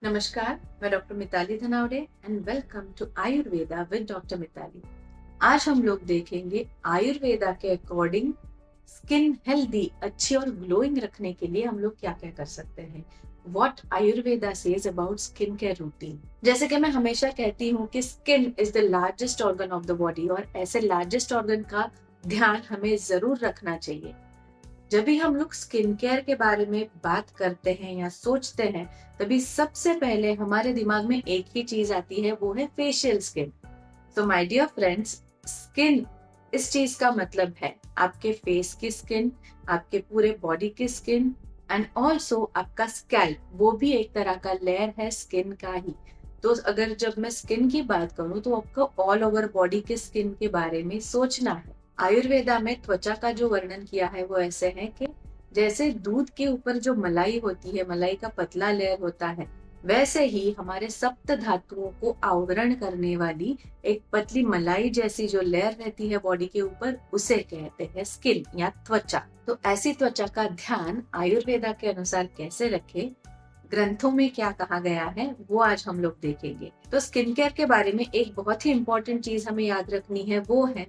नमस्कार, मैं doctor Mitali Dhanawade and welcome to Ayurveda with doctor Mitali. आज हम लोग देखेंगे आयुर्वेदा के अकॉर्डिंग स्किन हेल्दी, अच्छी और ग्लोइंग रखने के लिए हम लोग क्या क्या कर सकते हैं। What Ayurveda says about skin care routine. जैसे कि मैं हमेशा कहती हूँ कि skin is the largest organ of the body और ऐसे लार्जेस्ट ऑर्गन का ध्यान हमें जरूर रखना चाहिए। जब भी हम लोग स्किन केयर के बारे में बात करते हैं या सोचते हैं, तभी सबसे पहले हमारे दिमाग में एक ही चीज आती है, वो है फेशियल स्किन। तो माय डियर फ्रेंड्स, स्किन इस चीज का मतलब है आपके फेस की स्किन, आपके पूरे बॉडी की स्किन एंड ऑल्सो आपका स्कैल्प, वो भी एक तरह का लेयर है स्किन का ही। तो अगर जब मैं स्किन की बात करूं तो आपको ऑल ओवर बॉडी के स्किन के बारे में सोचना है। आयुर्वेदा में त्वचा का जो वर्णन किया है वो ऐसे है कि जैसे दूध के ऊपर जो मलाई होती है, मलाई का पतला लेयर होता है, वैसे ही हमारे सप्त धातुओं को आवरण करने वाली एक पतली मलाई जैसी जो लेयर रहती है बॉडी के ऊपर, उसे कहते हैं स्किन या त्वचा। तो ऐसी त्वचा का ध्यान आयुर्वेदा के अनुसार कैसे रखें, ग्रंथों में क्या कहा गया है, वो आज हम लोग देखेंगे। तो स्किन केयर के बारे में एक बहुत ही इंपॉर्टेंट चीज हमें याद रखनी है, वो है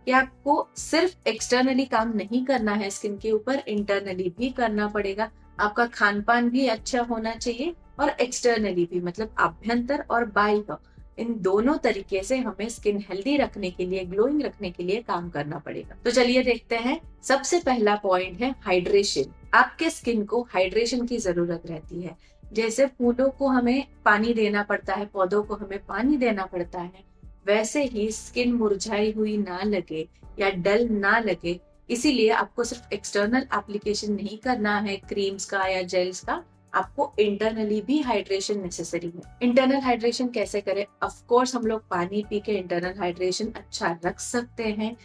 कि आपको सिर्फ एक्सटर्नली काम नहीं करना है स्किन के ऊपर, इंटरनली भी करना पड़ेगा। आपका खान पान भी अच्छा होना चाहिए और एक्सटर्नली भी, मतलब आभ्यंतर और बाह्य, इन दोनों तरीके से हमें स्किन हेल्दी रखने के लिए, ग्लोइंग रखने के लिए काम करना पड़ेगा। तो चलिए देखते हैं। सबसे पहला पॉइंट है हाइड्रेशन। आपके स्किन को हाइड्रेशन की जरूरत रहती है। जैसे फूलों को हमें पानी देना पड़ता है, पौधों को हमें पानी देना पड़ता है, वैसे ही स्किन मुरझाई हुई ना लगे या डल ना लगे, इसीलिए आपको सिर्फ एक्सटर्नल एप्लीकेशन नहीं करना है क्रीम्स का या जेल्स का, आपको इंटरनली भी हाइड्रेशन नेसेसरी है। इंटरनल हाइड्रेशन कैसे करें? ऑफ कोर्स हम लोग पानी पी के इंटरनल हाइड्रेशन अच्छा रख सकते हैं।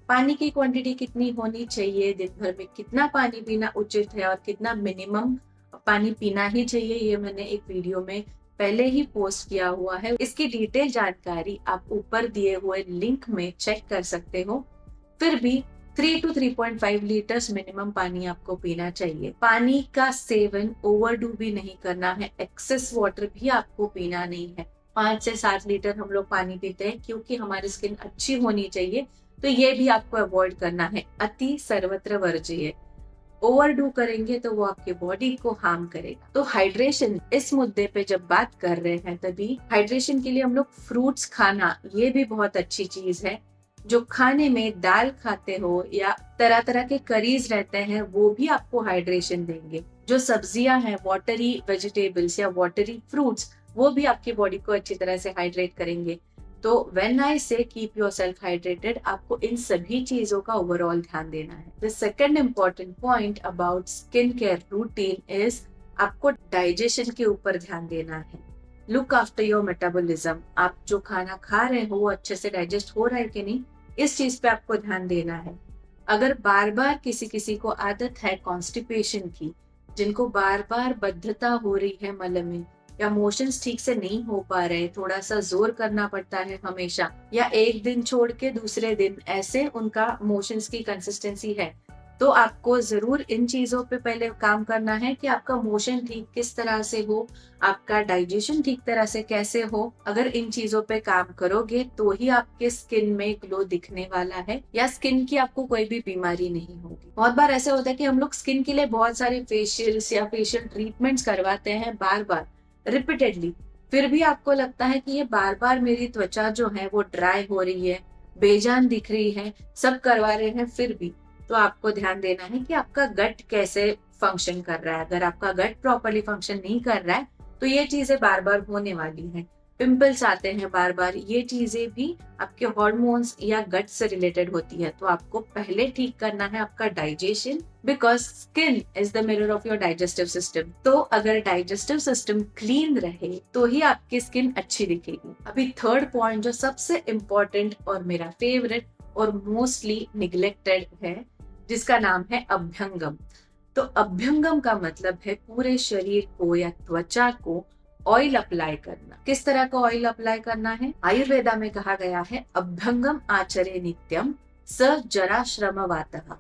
पानी की क्वांटिटी कितनी होनी चाहिए, दिन भर में कितना पानी पीना उचित है और कितना मिनिमम पानी पीना ही चाहिए, ये मैंने एक वीडियो में पहले ही पोस्ट किया हुआ है। इसकी डिटेल जानकारी आप ऊपर दिए हुए लिंक में चेक कर सकते हो। फिर भी 3 to 3.5 लीटर्स मिनिमम पानी आपको पीना चाहिए। पानी का सेवन ओवरडू भी नहीं करना है, एक्सेस वाटर भी आपको पीना नहीं है। 5 से 7 लीटर हम लोग पानी पीते हैं क्योंकि हमारी स्किन अच्छी होनी चाहिए, तो ये भी आपको अवॉइड करना है। अति सर्वत्र वर्ज्य, ओवरडू करेंगे तो वो आपके बॉडी को हार्म करेगा। तो हाइड्रेशन, इस मुद्दे पे जब बात कर रहे हैं, तभी हाइड्रेशन के लिए हम लोग फ्रूट्स खाना, ये भी बहुत अच्छी चीज है। जो खाने में दाल खाते हो या तरह तरह के करीज रहते हैं, वो भी आपको हाइड्रेशन देंगे। जो सब्जियां हैं, वाटरी वेजिटेबल्स या वाटरी फ्रूट्स, वो भी आपकी बॉडी को अच्छी तरह से हाइड्रेट करेंगे। तो व्हेन आई से कीप योरसेल्फ हाइड्रेटेड, आपको इन सभी चीजों का ओवरऑल ध्यान देना है। The second important point about skin care routine is आपको डाइजेशन के ऊपर ध्यान देना है। Look after your metabolism. आप जो खाना खा रहे हो वो अच्छे से डाइजेस्ट हो रहा है कि नहीं, इस चीज पे आपको ध्यान देना है। अगर बार बार किसी किसी को आदत है कॉन्स्टिपेशन की, जिनको बार बार बद्धता हो रही है मल में, या मोशंस ठीक से नहीं हो पा रहे, थोड़ा सा जोर करना पड़ता है हमेशा, या एक दिन छोड़ के दूसरे दिन ऐसे उनका मोशंस की कंसिस्टेंसी है, तो आपको जरूर इन चीजों पे पहले काम करना है कि आपका मोशन ठीक किस तरह से हो, आपका डाइजेशन ठीक तरह से कैसे हो। अगर इन चीजों पे काम करोगे तो ही आपके स्किन में ग्लो दिखने वाला है, या स्किन की आपको कोई भी बीमारी नहीं होगी। बहुत बार ऐसे होता है कि हम लोग स्किन के लिए बहुत सारे फेशियल्स या फेशियल ट्रीटमेंट्स करवाते हैं बार बार, रिपीटेडली, फिर भी आपको लगता है कि ये बार बार मेरी त्वचा जो है वो ड्राई हो रही है, बेजान दिख रही है, सब करवा रहे हैं फिर भी। तो आपको ध्यान देना है कि आपका गट कैसे फंक्शन कर रहा है। अगर आपका गट प्रॉपरली फंक्शन नहीं कर रहा है तो ये चीजें बार बार होने वाली हैं। पिंपल्स आते हैं बार बार, ये चीजें भी आपके हॉर्मोन्स या गट से रिलेटेड होती है। तो आपको पहले ठीक करना है आपका digestion, because skin is the mirror of your digestive system. तो अगर डाइजेस्टिव सिस्टम क्लीन रहे तो ही आपकी स्किन अच्छी दिखेगी। अभी थर्ड पॉइंट जो सबसे इम्पोर्टेंट और मेरा फेवरेट और मोस्टली निग्लेक्टेड है, जिसका नाम है अभ्यंगम। तो अभ्यंगम का मतलब है पूरे शरीर को या त्वचा को ऑयल अप्लाई करना। किस तरह का ऑयल अप्लाई करना है? आयुर्वेदा में कहा गया है अभ्यंगम आचरे नित्यम स जरा श्रमवातः।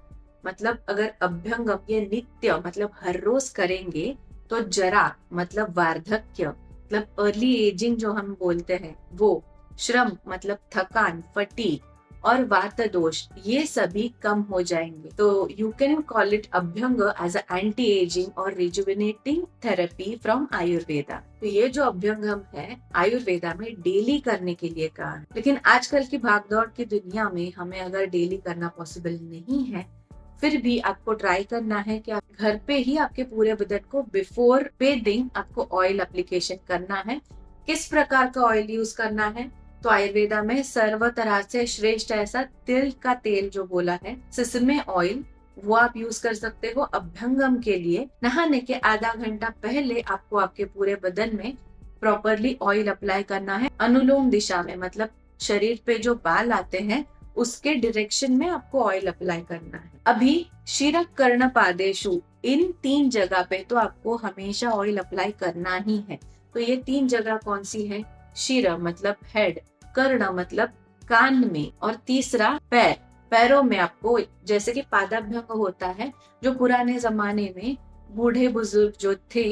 मतलब अगर अभ्यंगम ये नित्य मतलब हर रोज करेंगे, तो जरा मतलब वार्धक्य मतलब अर्ली एजिंग जो हम बोलते हैं वो, श्रम मतलब थकान, फटीग और वात दोष, ये सभी कम हो जाएंगे। तो you can call it Abhyanga as a anti ageing और रिजुविनेटिंग थेरेपी फ्रॉम आयुर्वेदा। तो ये जो अभ्यंगम है आयुर्वेदा में डेली करने के लिए कहा है, लेकिन आजकल की भागदौड़ की दुनिया में हमें अगर डेली करना पॉसिबल नहीं है, फिर भी आपको ट्राई करना है कि आप घर पे ही आपके पूरे बदन को बिफोर बेदिंग आपको ऑयल एप्लीकेशन करना है। किस प्रकार का ऑयल यूज करना है? तो आयुर्वेदा में सर्व तरह से श्रेष्ठ ऐसा तिल का तेल जो बोला है, सिसमे ऑयल, वो आप यूज कर सकते हो अभ्यंगम के लिए। नहाने के आधा घंटा पहले आपको आपके पूरे बदन में प्रॉपरली ऑयल अप्लाई करना है, अनुलोम दिशा में, मतलब शरीर पे जो बाल आते हैं उसके डायरेक्शन में आपको ऑयल अप्लाई करना है। अभी शिरक कर्ण पादेशु, इन 3 जगह पे तो आपको हमेशा ऑयल अप्लाई करना ही है। तो ये 3 जगह कौन सी है? शिर मतलब हेड, कर्ण मतलब कान में, और तीसरा पैर, पैरों में आपको, जैसे कि पादाभ्यंग होता है, जो पुराने जमाने में बूढ़े बुजुर्ग जो थे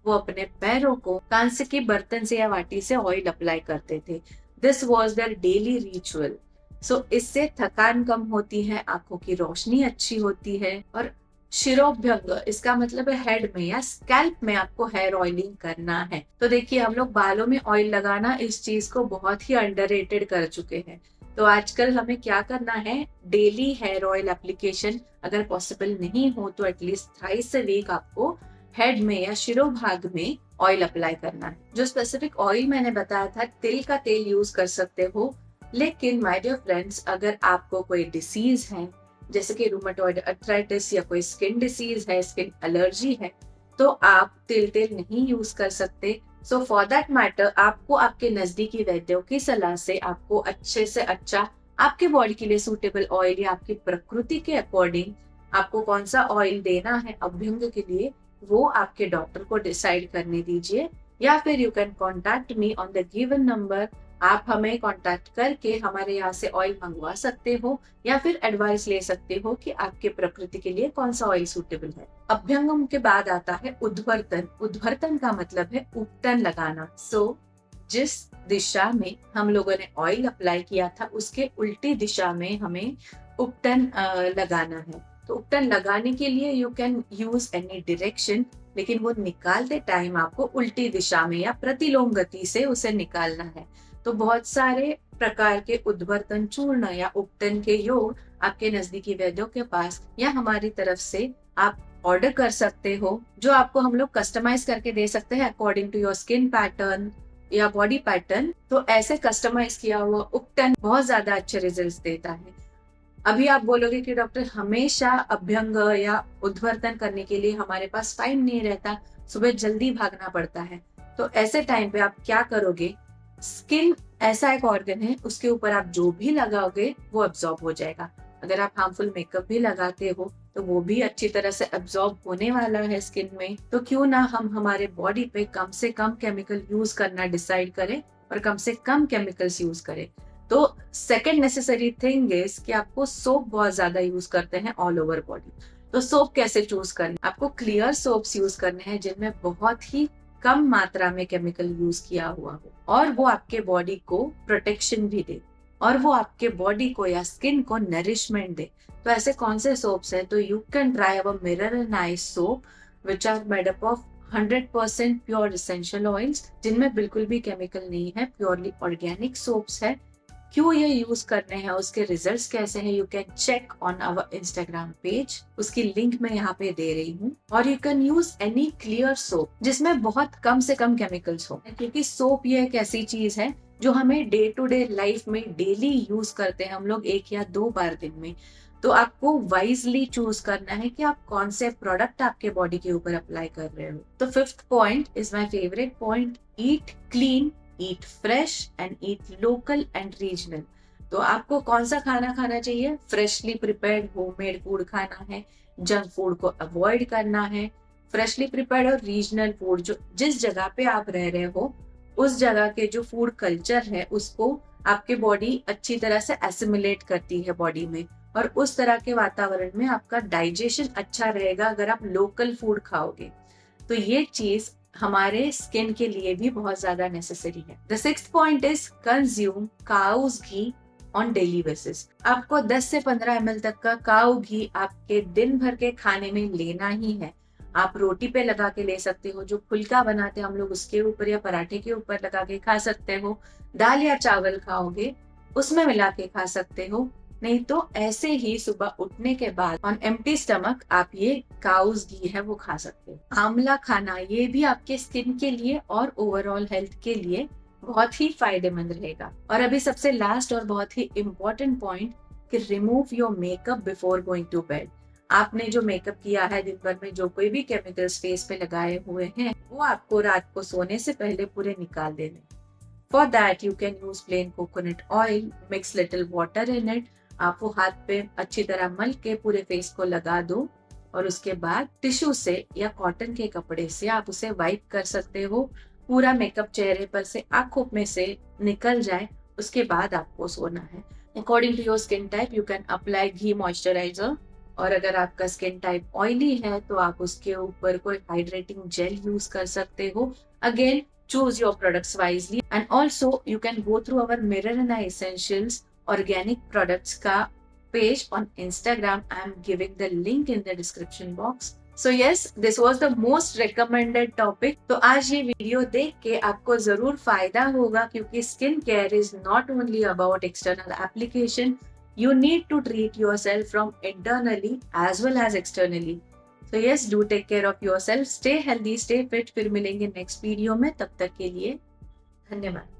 वो अपने पैरों को कांस्य के बर्तन से या वाटी से ऑयल अप्लाई करते थे। This was their daily ritual. So इससे थकान कम होती है, आंखों की रोशनी अच्छी होती है। और शिरोभ्यंग, इसका मतलब है हेड में या स्कैल्प में आपको हेयर ऑयलिंग करना है। तो देखिए, हम लोग बालों में ऑयल लगाना इस चीज को बहुत ही अंडररेटेड कर चुके हैं। तो आजकल हमें क्या करना है, डेली हेयर ऑयल एप्लीकेशन अगर पॉसिबल नहीं हो तो एटलीस्ट थ्राइस अ वीक आपको हेड में या शिरोभाग में ऑयल अप्लाई करना है। जो स्पेसिफिक ऑयल मैंने बताया था, तिल का तेल यूज कर सकते हो। लेकिन माय डियर फ्रेंड्स, अगर आपको कोई डिसीज है जैसे कि रूमेटॉइड अर्थराइटिस या कोई स्किन डिसीज है, स्किन एलर्जी है, तो आप तिल तेल नहीं यूज कर सकते। सो फॉर दैट मैटर आपको आपके नजदीकी वैद्यों की सलाह से आपको अच्छे से अच्छा आपके बॉडी के लिए सूटेबल ऑयल या आपकी प्रकृति के अकॉर्डिंग आपको कौन सा ऑयल देना है अभ्यंग के लिए, वो आपके डॉक्टर को डिसाइड करने दीजिए। या फिर you can contact me on the given number. आप हमें कांटेक्ट करके हमारे यहाँ से ऑयल मंगवा सकते हो या फिर एडवाइस ले सकते हो कि आपके प्रकृति के लिए कौन सा ऑयल सूटेबल है। अभ्यंगम के बाद आता है उद्वर्तन। उद्वर्तन का मतलब है उपटन लगाना। जिस दिशा में हम लोगों ने ऑयल अप्लाई किया था उसके उल्टी दिशा में हमें उपटन लगाना है। तो उपटन लगाने के लिए you can use any direction, लेकिन वो निकालते टाइम आपको उल्टी दिशा में या प्रतिलोम गति से उसे निकालना है। तो बहुत सारे प्रकार के उद्वर्तन चूर्ण या उपटन के योग आपके नजदीकी वैद्यों के पास या हमारी तरफ से आप ऑर्डर कर सकते हो, जो आपको हम लोग कस्टमाइज करके दे सकते हैं according to your skin pattern या बॉडी पैटर्न। तो ऐसे कस्टमाइज किया हुआ उपटन बहुत ज्यादा अच्छे रिजल्ट्स देता है। अभी आप बोलोगे कि डॉक्टर हमेशा अभ्यंग या उद्वर्तन करने के लिए हमारे पास टाइम नहीं रहता, सुबह जल्दी भागना पड़ता है। तो ऐसे टाइम पे आप क्या करोगे, स्किन ऐसा एक ऑर्गन है, उसके ऊपर आप जो भी लगाओगे वो अब्सॉर्ब हो जाएगा। अगर आप हार्मफुल मेकअप भी लगाते हो तो वो भी अच्छी तरह से अब्सॉर्ब होने वाला है स्किन में। तो क्यों ना हम हमारे बॉडी पे कम से कम केमिकल यूज करना डिसाइड करें और कम से कम केमिकल्स यूज करें। तो सेकेंड नेसेसरी थिंग इज कि आपको सोप बहुत ज्यादा यूज करते हैं ऑल ओवर बॉडी। तो सोप कैसे चूज करना, आपको क्लियर सोप्स यूज करने हैं जिनमें बहुत ही कम मात्रा में केमिकल यूज किया हुआ हो और वो आपके बॉडी को प्रोटेक्शन भी दे और वो आपके बॉडी को या स्किन को नरिशमेंट दे। तो ऐसे कौन से सोप्स हैं? तो you can try our mirror and I soap which are made up of 100% pure essential oils, जिनमें बिल्कुल भी केमिकल नहीं है, प्योरली ऑर्गेनिक सोप्स है। क्यों ये यूज करने हैं, उसके रिजल्ट्स कैसे हैं, you can check on our Instagram page, उसकी लिंक मैं यहाँ पे दे रही हूँ। और you can use any clear soap जिसमें बहुत कम से कम केमिकल्स हो, क्योंकि सोप ये एक ऐसी चीज है जो हमें डे टू डे लाइफ में डेली यूज करते हैं हम लोग 1 या 2 बार दिन में। तो आपको वाइजली चूज करना है कि आप कौन से प्रोडक्ट आपके बॉडी के ऊपर अप्लाई कर रहे हो। तो 5th point is my favourite point, eat clean, eat fresh and eat local and regional. तो आपको कौन सा खाना खाना चाहिए? फ्रेशली प्रिपेयर्ड होममेड फूड खाना है, जंक फूड को अवॉइड करना है। फ्रेशली प्रिपेयर्ड और रीजनल फूड, जो जिस जगह पे आप रह रहे हो उस जगह के जो फूड कल्चर है उसको आपके बॉडी अच्छी तरह से एसिमिलेट करती है बॉडी में, और उस तरह के वातावरण में आपका डाइजेशन अच्छा रहेगा अगर आप लोकल फूड खाओगे। तो ये चीज हमारे स्किन के लिए भी बहुत ज्यादा नेसेसरी है। The sixth point is consume cow's ghee on daily basis. आपको 10 से 15 ml तक का काऊ घी आपके दिन भर के खाने में लेना ही है। आप रोटी पे लगा के ले सकते हो, जो फुल्का बनाते हैं हम लोग उसके ऊपर या पराठे के ऊपर लगा के खा सकते हो। दाल या चावल खाओगे उसमें मिला के खा सकते हो, नहीं तो ऐसे ही सुबह उठने के बाद ऑन एम्प्टी स्टमक आप ये काउज घी है वो खा सकते हो। आंवला खाना ये भी आपके स्किन के लिए और ओवरऑल हेल्थ के लिए बहुत ही फायदेमंद रहेगा। और अभी सबसे लास्ट और बहुत ही इम्पोर्टेंट पॉइंट कि remove your makeup before going to bed. आपने जो मेकअप किया है दिन भर में, जो कोई भी केमिकल्स फेस पे लगाए हुए हैं, वो आपको रात को सोने से पहले पूरे निकाल देने। For that you can use plain coconut oil, mix little water in it. आप वो हाथ पे अच्छी तरह मल के पूरे फेस को लगा दो और उसके बाद टिश्यू से या कॉटन के कपड़े से आप उसे वाइप कर सकते हो। पूरा मेकअप चेहरे पर से, आंखों में से निकल जाए, उसके बाद आपको सोना है। According to your skin type you can apply ghee moisturiser, और अगर आपका स्किन टाइप ऑयली है तो आप उसके ऊपर कोई हाइड्रेटिंग जेल यूज कर सकते हो। Again choose your products wisely, and also you can go through our Mirror and Eye Essentials organic products का page on Instagram. I am giving the link in the description box. So yes, this was the most recommended topic. तो आज ये video देख के आपको जरूर फायदा होगा, क्योंकि skin care is not only about external application. You need to treat yourself from internally as well as externally. So yes, do take care of yourself. Stay healthy, stay fit. फिर मिलेंगे next video में, तब तक के लिए धन्यवाद।